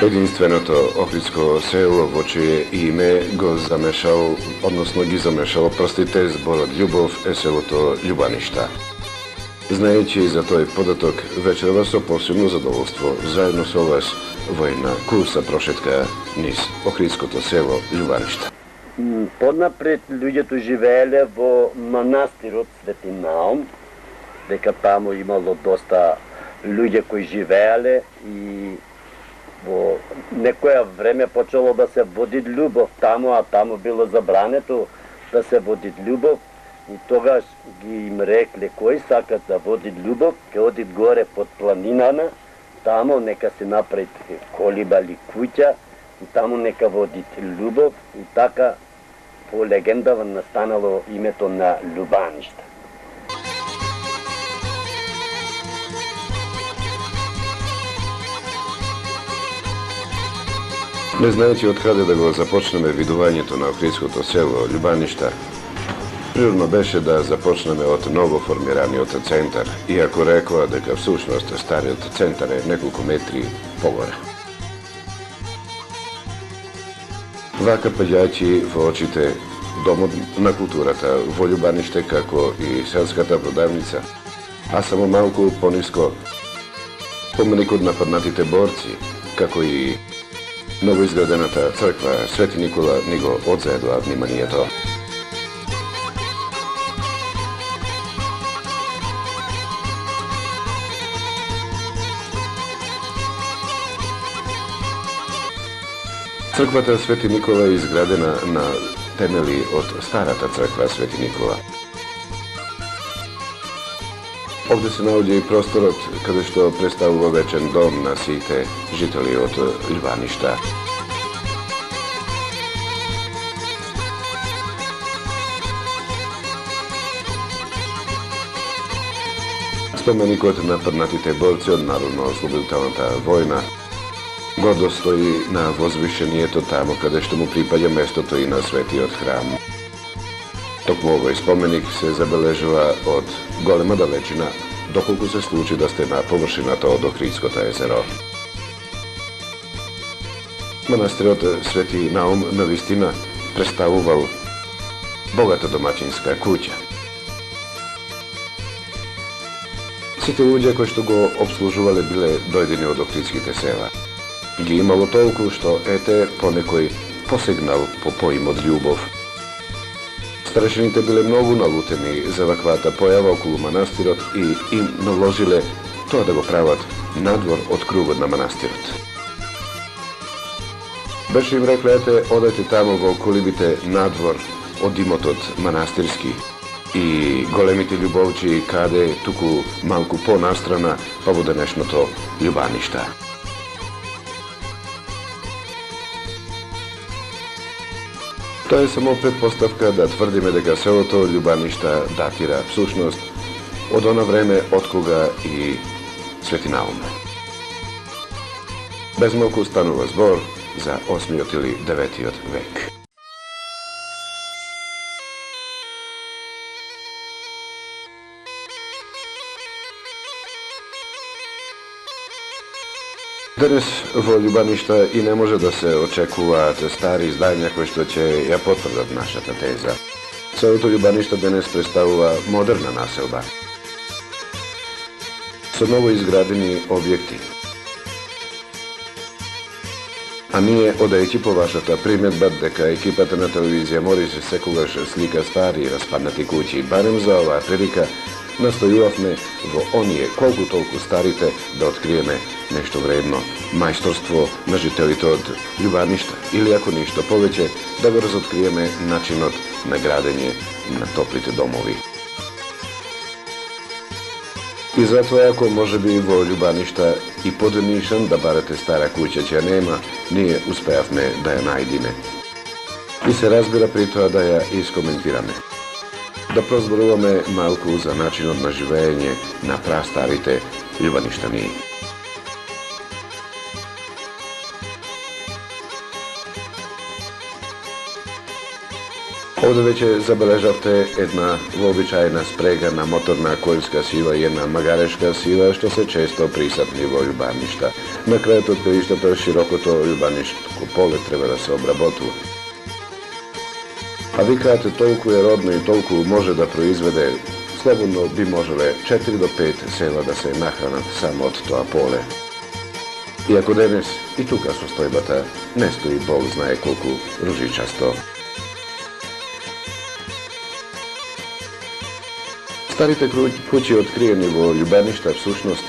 Единственото охридско село во чие име го замешал, односно ги замешал прстите зборот љубов е селото Љубаништа. Знаејќи за тој податок, вечерва со посебно задоволство, заедно со вас во една курса прошетка низ охридското село Љубаништа. Поднапред луѓето живееле во манастирот Свети Наум, дека таму имало доста луѓе кои живееле и во некоја време почело да се води љубов таму, а таму било забрането да се води љубов. И тогаш ги им рекле кои сакат да води љубов, ке одит горе под планинана, таму нека се направи колиба или куќа, и таму нека водит љубов, и така по легендава настанало името на Љубаништа. Не знаејќи од каде да го започнеме видувањето на охридското село Љубаништа, природно беше да започнеме од ново формираниот центар, иако рекоа дека всушност стариот центар е неколку метри погоре. Вака паѓајќи во очите Домот на културата во Љубаниште, како и селската продавница, а само малку пониско поменикот на паднатите борци, како и новоизградената црква Свети Никола ни го одзедоа вниманието. Црквата Свети Никола е изградена на темели од старата црква Свети Никола. Овде се наоѓа и просторот каде што представува вечен дом на сите жители од Љубаништа. Споменикот на паднатите борци од Народно-ослободителната војна гордо стои на возвишението таму каде што му припаѓа местото и на светиот храм. Токму овој споменик се забележува од голема далечина, доколку се случи да сте на површината од Охридското езеро. Манастирот Свети Наум навистина представувал богата домаќинска куќа. Сите луѓе кои што го обслужувале биле дојдени од охридските села. Ги имало толку што ете понекој посегнал по поимот љубов. Старешините биле многу налутени за ваквата појава околу манастирот и им наложиле тоа да го прават надвор од кругот на манастирот. Беше им рекле, ете, одете таму во колибите надвор од имотот манастирски и големите љубовчи каде туку малку понастрана па во денешното Љубаништа. Тоа е само предпоставка да тврдиме дека селото Љубаништа датира всушност од она време од кога и Свети Наум. Без малку станува збор за 8 или 9 век. Денес во Љубаништа и не може да се очекуваат стари издања кои што ќе ја потврдат нашата теза. Селото Љубаништа денес представува модерна населба со ново изградени објекти. А ние, одејќи по вашата приметба дека екипата на телевизија Морис секогаш слика стари и распаднати куќи, барем за оваа прилика настојувавме во оние колку толку старите да откриеме нешто вредно, мајсторство на жителите од Љубаништа или ако ништо повеќе да го разоткриеме начинот на градење на топлите домови. И затоа ако можеби во Љубаништа и под Нишан да барате стара куќа ќе нема, ние успеавме да ја најдиме. И се разбира при тоа да ја искоментираме. Да прозборуваме малку за начинот на живење на прастарите љубаништани. Овде веќе забележавте една вообичаена спрега на моторна којлска сила и една магарешка сила што се често присатни во Љубаништа. На крајот од пеиштата широкото љубанишко поле треба да се обработува. А викаат толку е родно и толку може да произведе, слободно би можеле 4 до 5 села да се нахранат само од тоа поле. Иако денес и тука состојбата не стои Бог знае колку ружичасто. Старите куќи откриени во љубаништа всушност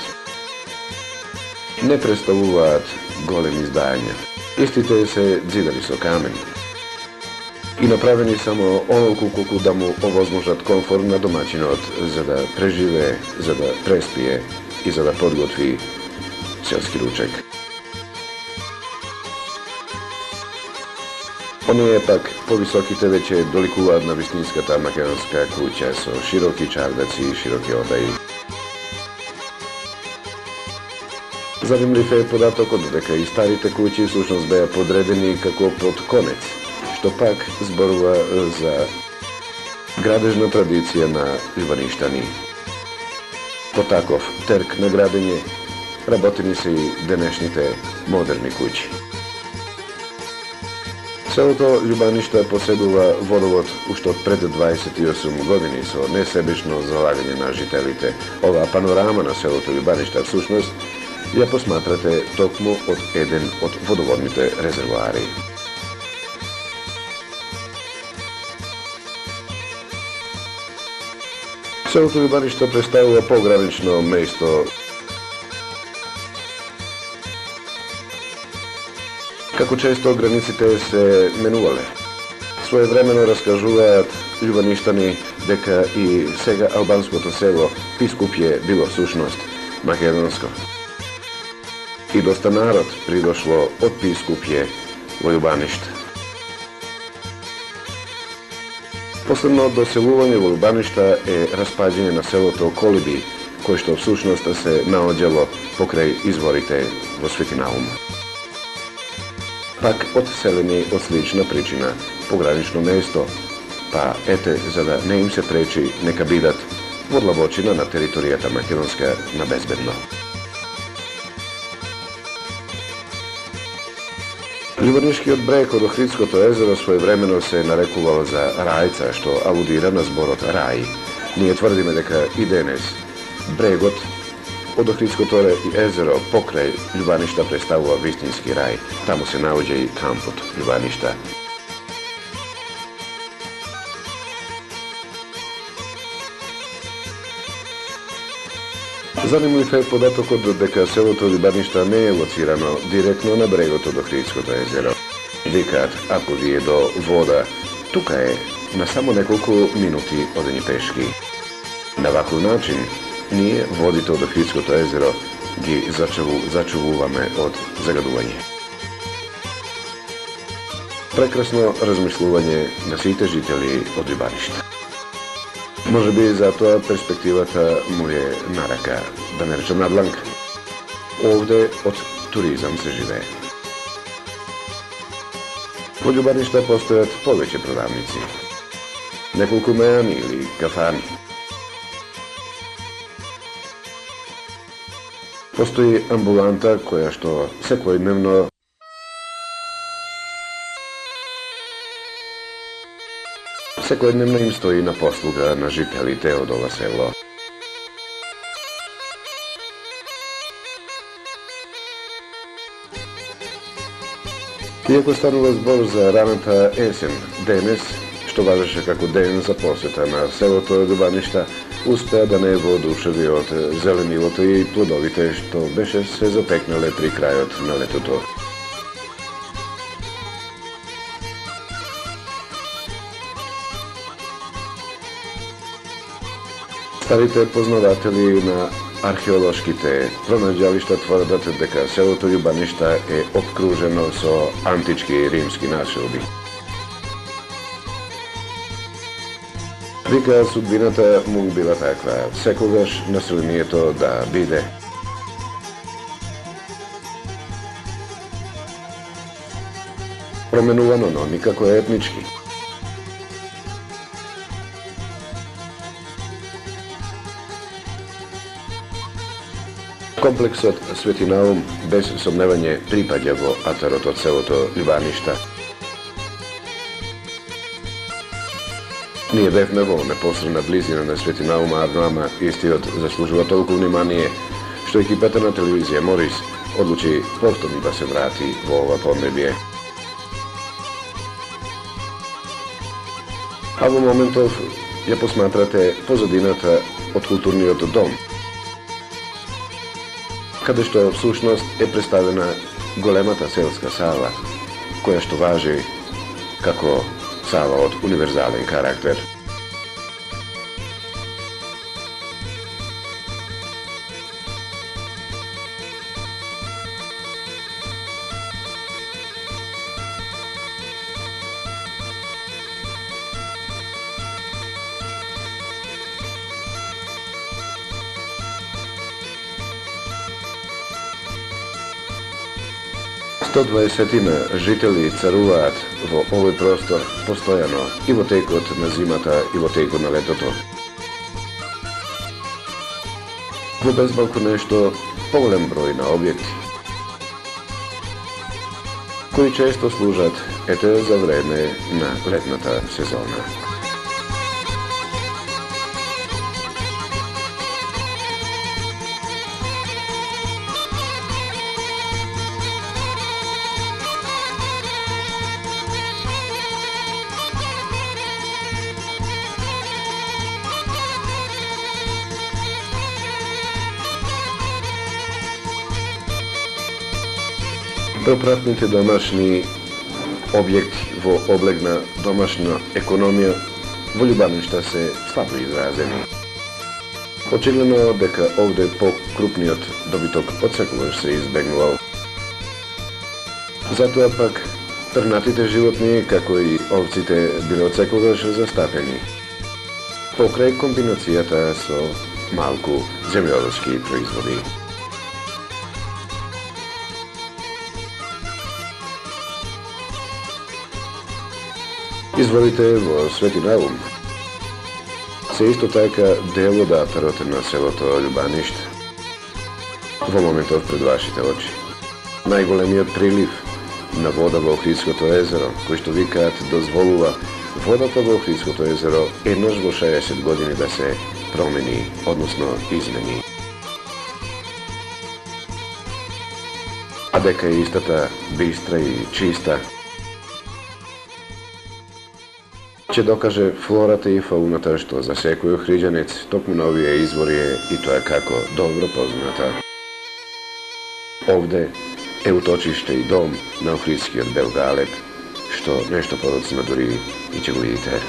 не представуваат големи издања. Истите се ѕидали со камен и направени само онолку колку да му овозможат комфорт на домаќинот за да преживее, за да преспие и за да подготви селски ручек. Оние пак повисоките веќе доликуваат на вистинската македонска куќа со широки чардаци и широки одаи. Занимлив е податокот дека и старите куќи всушност беа подредени како под конец, што пак зборува за градежна традиција на љубаништани. По таков терк на градење работени се и денешните модерни куќи. Селото Љубаништа поседува водовод уште од пред 28 години со несебично залагање на жителите. Оваа панорама на селото Љубаништа всушност ја посматрате токму од еден од водоводните резервоари. Селото Љубаништа представува погранично место како често границите се менувале. Своевремено раскажуваат љубаништани дека и сега албанското село Пискупје било всушност македонско. И доста народ придошло од Пискупје во Љубаништа. Последно доселување во Љубаништа е распаѓање на селото Колиби, кој што всушност се наоѓало покрај изворите во Свети Наум. Пак одселени од слична причина, погранично место, па ете, за да не им се пречи, нека бидат во длабочина на територијата македонска на безбедно. Љубанишкиот брег од Охридското езеро своевремено се нарекувал за рајца, што алудира на зборот рај. Ние тврдиме дека и денес брегот од Охридското езеро покрај Љубаништа представува вистински рај. Таму се наоѓа и кампот Љубаништа. Занимлив е податокот дека селото Љубаништа не е лоцирано директно на брегот од Охридското езеро. Викаат, ако ви е до вода, тука е на само неколку минути одење пешки. На ваков начин ние водите од Охридското езеро ги зачувуваме од загадување. Прекрасно размислување на сите жители од Љубаништа. Може би затоа перспективата му е на рака, да не речем надланка. Овде од туризам се живее. Во Љубаништа постојат повеќе продавници, неколку мејани или кафани. Постои амбуланта која што секојдневно им стои на послуга на жителите од ова село. Иако станува збор за раната есен, денес, што важеше како ден за посета на селото Љубаништа, успеа да не воодушеви од зеленилото и плодовите што беше се запекнале при крајот на летото. Старите познаватели на археолошките пронаѓалишта тврдат дека селото Љубаништа е обкружено со антички и римски населби. Вика судбината му била таква, секогаш населението да биде променувано, но никако етнички. Комплексот Свети Наум без сомневање припаѓа во атарот од селото Љубаништа. Ние бевме во непосредна близина на Свети Наум, ама истиот заслужува толку внимание што екипата на телевизија Морис одлучи повторно да се врати во ова поднебје. А во моментов ја посматрате позадината од културниот дом, каде што всушност е представена големата селска сала, која што важи како сала од универзален карактер. Сто 20 жители царуваат во овој простор постојано и во текот на зимата и во текот на летото. Во безмалку нешто поголем број на објекти, кои често служат ете за време на летната сезона. Пропратните домашни објекти во облег на домашна економија во Љубаништа се слабо изразени. Очигледно дека овде покрупниот добиток отсекогаш се избегнувал. Затоа пак пернатите животни, како и овците, биле отсекогаш застапени, покрај комбинацијата со малку земјоделски производи. Изворите во Свети Наум се исто така дел од атарот на селото Љубаништа. Во моментов пред вашите очи најголемиот прилив на вода во Охридското езеро, кој што викаат дозволува водата во Охридското езеро еднаш во 60 години да се промени, односно измени. А дека е истата бистра и чиста, ќе докаже флората и фауната што за секој охриѓанец токму на овие извори е и тоа како добро позната. Овде е уточиште и дом на охридскиот бел галеб, што нешто подоцна дури и ќе го видите.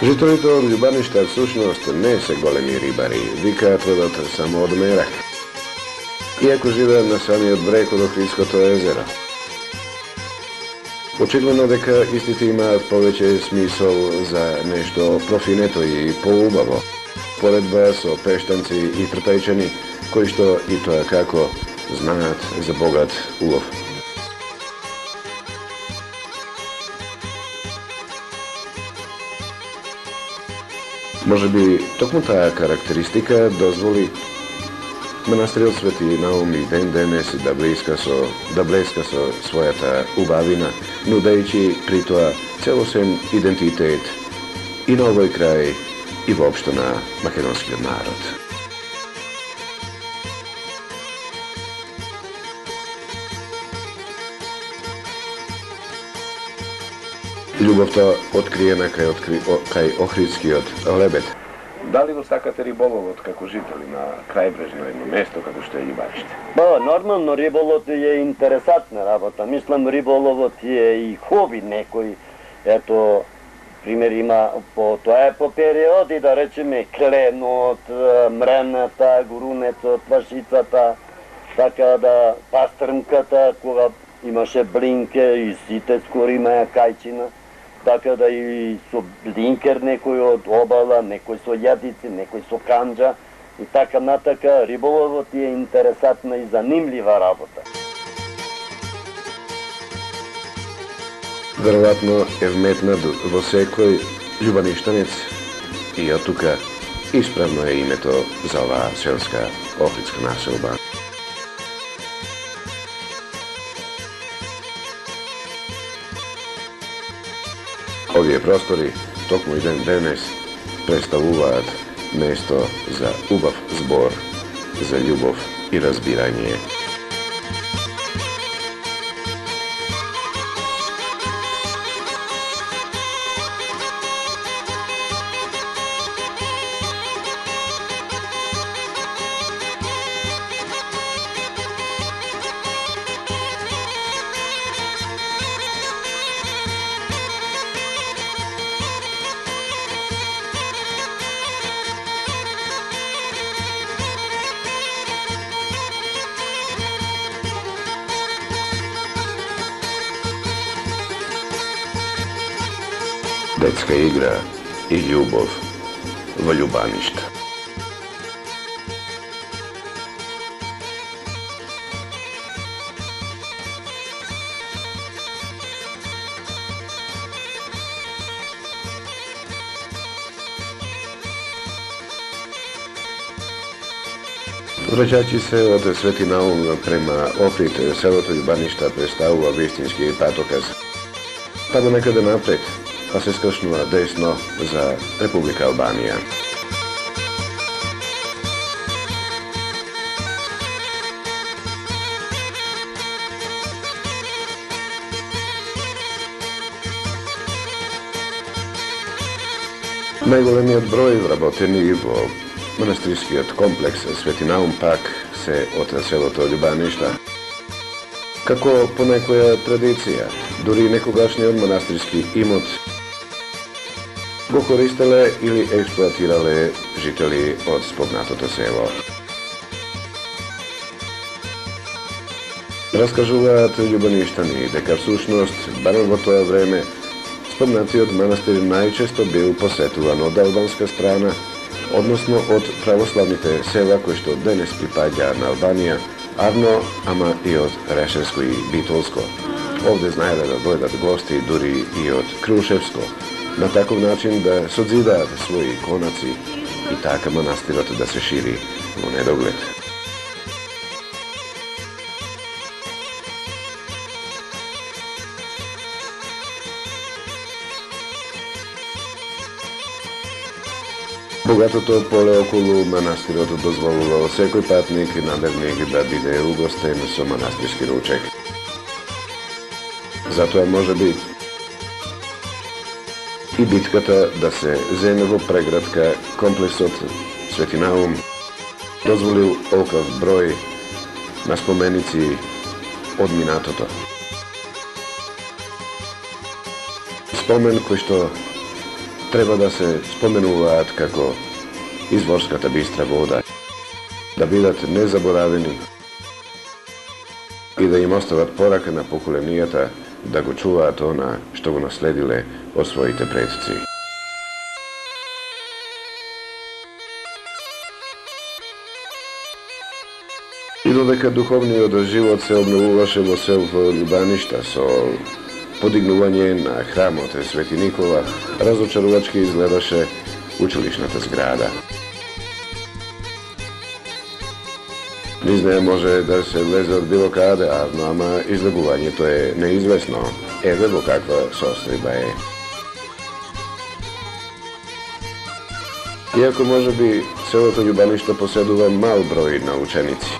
Жителите од Љубаништа всушност не се големи рибари, викаат водат само од мерак, иако живеат на самиот брег од Охридското езеро. Очигледно дека истите имаат повеќе смисол за нешто профинето и поубаво, поредба со пештанци и трпејчани, кои што и тоа како знаат за богат улов. Може би токму таа карактеристика дозволи манастирот Свети Наум и ден денес да блеска со својата убавина, нудејќи при тоа целосен идентитет и на овој крај и воопшто на македонскиот народ. Љубовта откриена кај Охридскиот лебед. Дали го сакате риболовот како жители на крајбрежно едно место како што е Љубаниште? Нормално риболовот е интересантна работа. Мислам риболовот е и хоби некој. Ето, пример има тоа е по периоди, да речеме, кленот, мрената, гурунецот, вашицата, така да пастрмката, кога имаше блинке и сите скоро имаја кајчина, така да и со блинкер некој од обала, некој со јадици, некој со канџа и така натака. Риболовот е интересатна и занимлива работа. Веројатно е вметнат во секој љубаништанец и од тука исправно е името за оваа селска охридска населба. Овие простори, токму и ден денес, представуваат место за убав збор, за љубов и разбирање. Детска игра и љубов во љубаништа. Враќајќи се од Свети Наум према Охрид, селото Љубаништа представува вистински патоказ. Таму некаде напред, па се скршнува десно за Република Албанија. Најголемиот број вработени во манастирскиот комплекс Свети Наум пак се од селото Љубаништа. Како по некоја традиција, дури некогашниот манастирски имот го користеле или експлоатирале жители од спомнатото село. Раскажуваат љубаништани дека всушност, барем во тоа време, спомнатиот манастир најчесто бил посетуван од албанска страна, односно од православните села кои што денес припаѓаат на Албанија, Арно, ама и од Решевско и Битолско. Овде знаеле да дојдат гости дури и од Крушевско, на таков начин да созидаат своји конаци и така манастирот да се шири во недоглед. Богатото поле околу манастирот дозволувало секој патник и наверник да биде угостен со манастирски ручек. Затоа може би и битката да се земе во преградка комплексот Свети Наум дозволил олкав број на споменици од минатото. Спомен кој што треба да се споменуваат како изворската бистра вода, да бидат незаборавени и да им остават порака на поколенијата да го чуваат она што го наследиле од своите предци. И додека духовниот живот се обновуваше во село Љубаништа со подигнување на храмот Свети Никола, разочарувачки изгледаше училишната зграда. Низ неја може да се влезе од било каде, ама излегувањето е неизвестно. Еве во каква состојба е. Иако може би селото Љубаништа поседува мал број на ученици,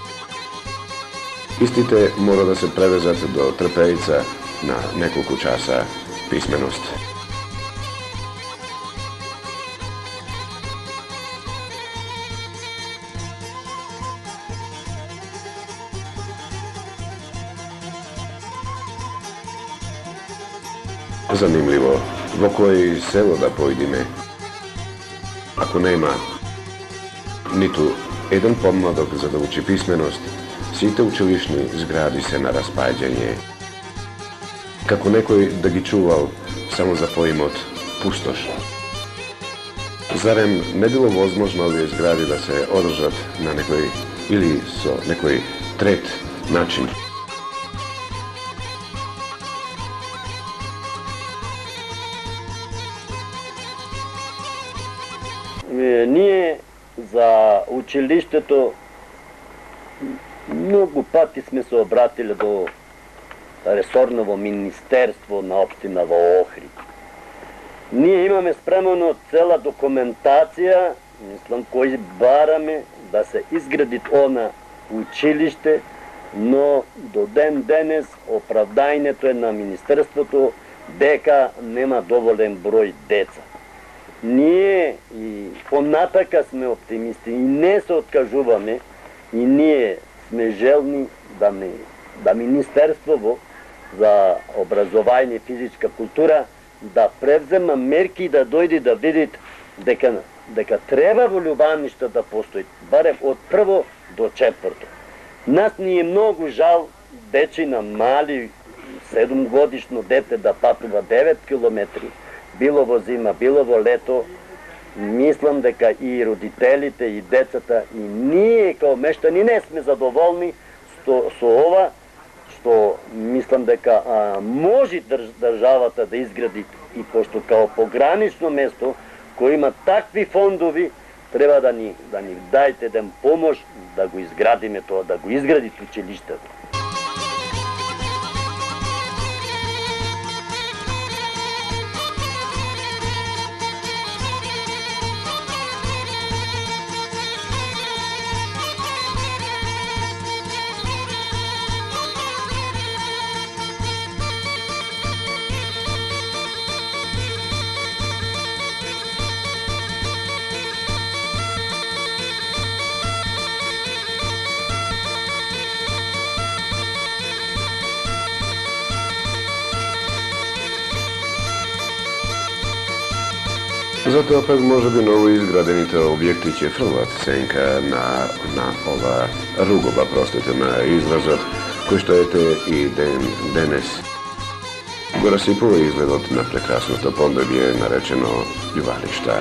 истите мора да се превезат до Трпејица на неколку часа писменост. Занимливо, во кој село да појдиме, ако нема ниту еден помладок за да учи писменост, сите училишни згради се на распаѓање како некој да ги чувал само за поимот пустош. Зарем не било возможно овие згради да се одржат на некој или со некој трет начин? Ние за училиштето многу пати сме се обратиле до ресорново министерство на општина во Охрид. Ние имаме спремено цела документација, мислам, кој бараме да се изгради она училиште, но до ден денес оправдањето е на министерството дека нема доволен број деца. Ние и понатака сме оптимисти и не се откажуваме и ние сме желни да Министерството за образование и физичка култура да превзема мерки и да дојде да види дека треба во Љубаниште да постои, барем од прво до четврто. Нас ни е многу жал дечина мали, 7 годишно дете да патува 9 километри, било во зима, било во лето. Мислам дека и родителите, и децата, и ние као мештани не сме задоволни со ова, што мислам дека може државата да изгради, и пошто као погранично место кој има такви фондови, треба да ни дајте еден помош да го изградиме тоа, да го изгради училиштето. Затоа пак може би ново изградените објекти ќе фрлат сенка на ова ругова, простите на изразот, кој што ете и денес го расипува изгледот на прекрасното поднебје наречено Љубаништа.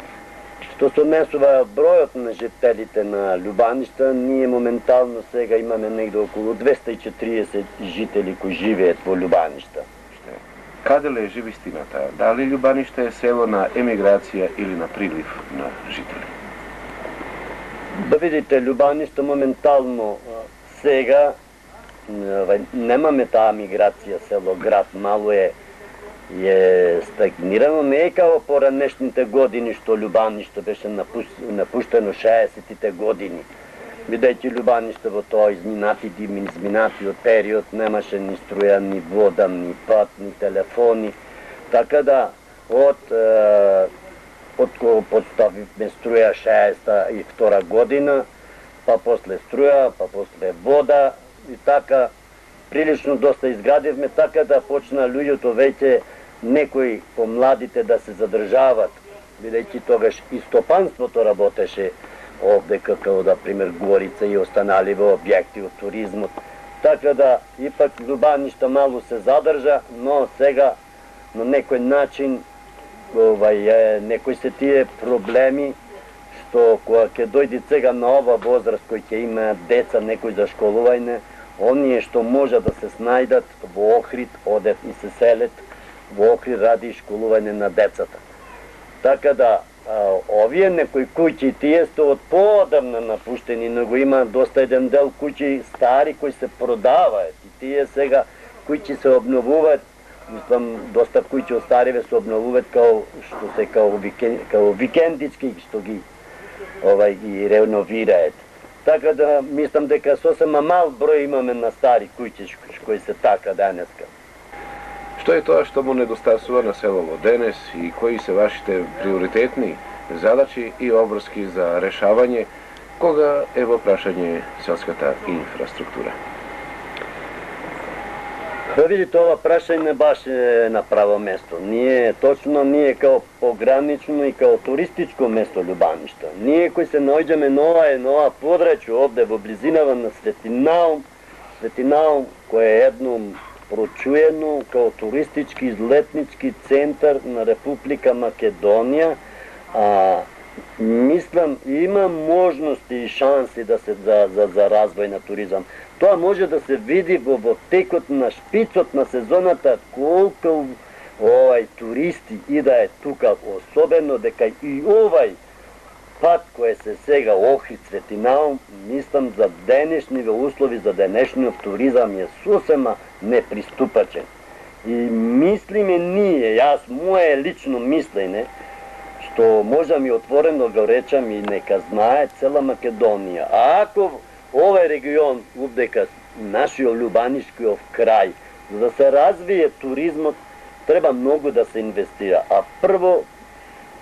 Што се однесува бројот на жителите на Љубаништа, ние моментално сега имаме негде околу 240 жители кои живеат во Љубаништа. Каде лежи вистината? Дали Љубаниште е село на емиграција или на прилив на жители? Да видите, Љубаниште моментално сега немаме таа миграција село-град, мало е стагнирано, не е као поранешните години што Љубаниште беше напуштено 60-тите години. Бидејќи Љубаниште во тоа изминатиот период немаше ни струја, ни вода, ни пат, ни телефони. Така да, од кога поставивме струја 62 година, па после струја, па после вода, и така прилично доста изградивме, така да почна луѓето веќе некои помладите да се задржават, бидејќи тогаш и стопанството работеше овде, како да пример Горица и останали во објекти од туризмот. Така да, ипак Љубаниште мало се задржа, но сега на некој начин некои се тие проблеми што кога ќе дојде сега на ова возраст кој ќе има деца некој за школување, оние што може да се снајдат во Охрид, одат и се селет во Охрид ради школување на децата. Така да, овие некои куќи, тие се од поодамна напуштени, но го има доста еден дел куќи стари кои се продаваат и тие сега куќи се обновуваат. Мислам, доста куќи од стариве се обновуваат као викендички што ги и реновираат. Така да мислам дека сосема мал број имаме на стари куќи кои се така денеска. Што е тоа што му недостасува на селово денес и кои се вашите приоритетни задачи и обврски за решавање кога е во прашање селската инфраструктура? Видите, ова прашање баш е на право место. Ние као погранично и као туристичко место Љубаниште. Ние кои се наоѓаме на ова подрачје овде во близинава на Свети Наум, кој е едно прочуено као туристички излетнички центар на Република Македонија. Мислам, има можности и шанси да се за развој на туризам. Тоа може да се види во текот на шпицот на сезоната колку туристи иде тука, особено дека и овај пат кој се сега Охрид Цветинаум, мислам за денешниве услови за денешниот туризам е сосема неприступачен. И мислиме ние, јас мое лично мислење, што можам и отворено го речам и нека знае цела Македонија. А ако овој регион, увдека нашиот љубанишкиот крај, за да се развие туризмот, треба многу да се инвестира. А прво,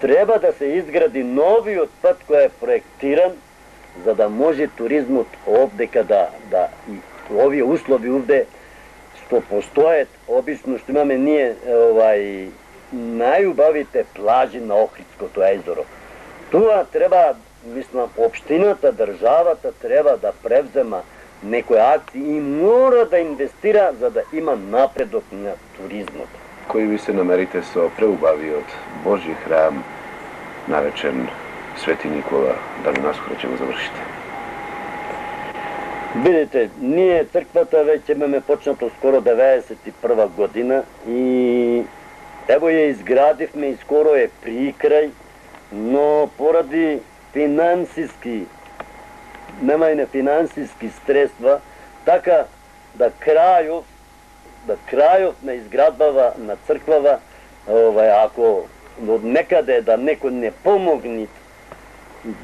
треба да се изгради новиот пат кој е проектиран, за да може туризмот овдека да и овие услови овде што постојат, обично што имаме ние најубавите плажи на Охридското езеро. Тоа треба, мислам, општината, државата треба да превзема некои акции и мора да инвестира за да има напредок на туризмот. Кои ви се намерите со преубавиот Божји храм, наречен Свети Никола, дали наскоро ќе го завршите? Видите, ние црквата веќе имаме почнато скоро 91 година и ево ја изградивме и скоро е при крај, но поради немајне финансиски средства, така да крајов на изградбава на црквава, ако од некаде да некој не помогни,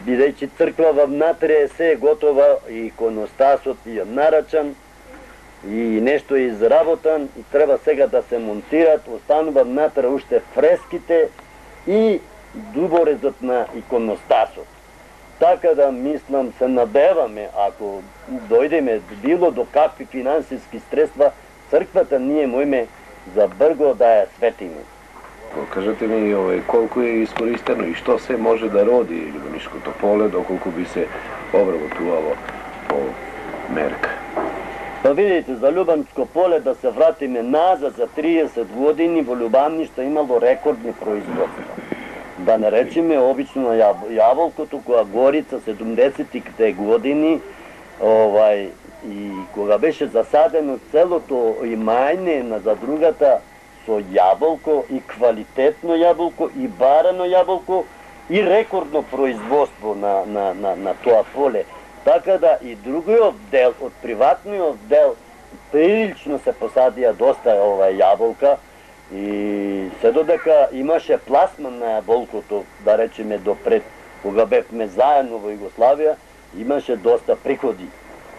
бидејќи црквава внатре се е готова и иконостасот е нарачан и нешто е изработан и треба сега да се монтират, останува внатре уште фреските и дуборезот на иконостасот. Така да мислам, се надеваме, ако дојдеме било до какви финансиски средства, црквата ние мојме за брго да ја светиме. Кажете ми колку е искористено и што се може да роди Љубанишкото поле доколку би се обработувало по мерка? Па видите, за Љубанско поле да се вратиме назад за 30 години, во Љубаништо имало рекордни производства. Да не речеме обично на јаболкото која Горица 70-тите години и кога беше засадено целото имање на задругата со јаболко и квалитетно јаболко и барано јаболко и рекордно производство на тоа поле. Така да и другиот дел, од приватниот дел, прилично се посадија доста јаболка и се додека имаше пласман на јаболкото, да речеме допред, кога бевме заедно во Југославија, имаше доста приходи.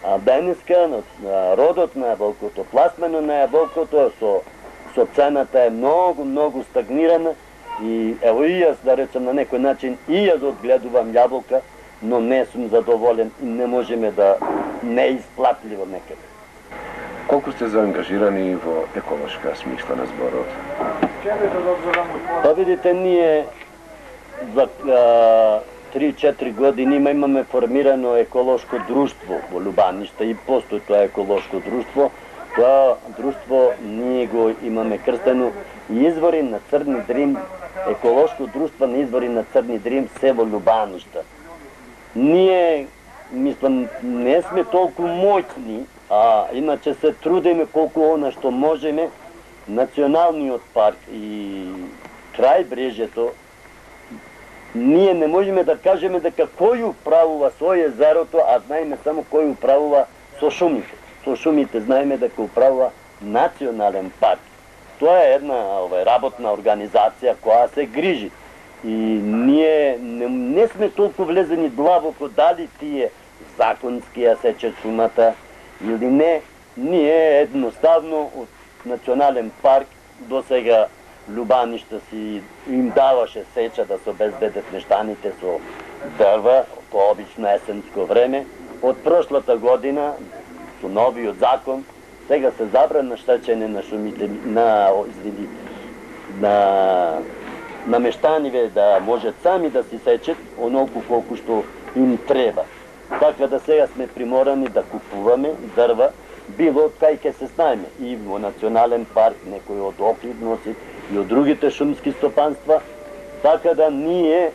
А денеска родот на јаболкото, пласмано на јаболкото со цената е многу стагнирана и ево и јас да речем на некој начин и јас одгледувам јаболка, но не сум задоволен и не можеме да не исплатливо некаде. Колку сте заангажирани во еколошка смисла на зборот? Па видите, ние за 3-4 години имаме формирано еколошко друштво во Љубаниште и постои тоа еколошко друштво. Тоа друштво ние го имаме крстено Извори на Црни Дрим, еколошко друштво на Извори на Црни Дрим, се во Љубаниште. Ние, мислам, не сме толку моćни, а иначе се трудиме колку она што можеме. Националниот парк и крајбрежјето, ние не можеме да кажеме дека кој управува со езерото, а знаеме само кој управува со шумите. Со шумите знаеме дека управува национален парк. Тоа е една работна организација која се грижи. И ние не сме толку влезени длабоко дали тие законски ја сечат шумата или не. Ние едноставно од национален парк до сега Љубаниште си им даваше сеча да се обезбедат нештаните со дрва, по обично есенско време. Од прошлата година, со новиот закон, сега се забрана штечење на шумите, на мештаниве да можат сами да си сечат онолку колку што им треба. Така да сега сме приморани да купуваме дрва било кај ќе се снајме. И во национален парк, некој од Охрид носи, и од другите шумски стопанства. Така да ние,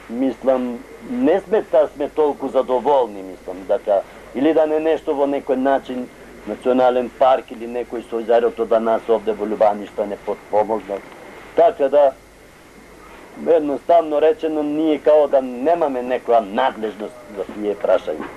мислам, не сме толку задоволни, мислам, дека или да не нешто во некој начин национален парк или некој со езерото да нас овде во Љубаништа не подпомогнат. Така да, едноставно речено, ние као да немаме некоја надлежност за тие прашања.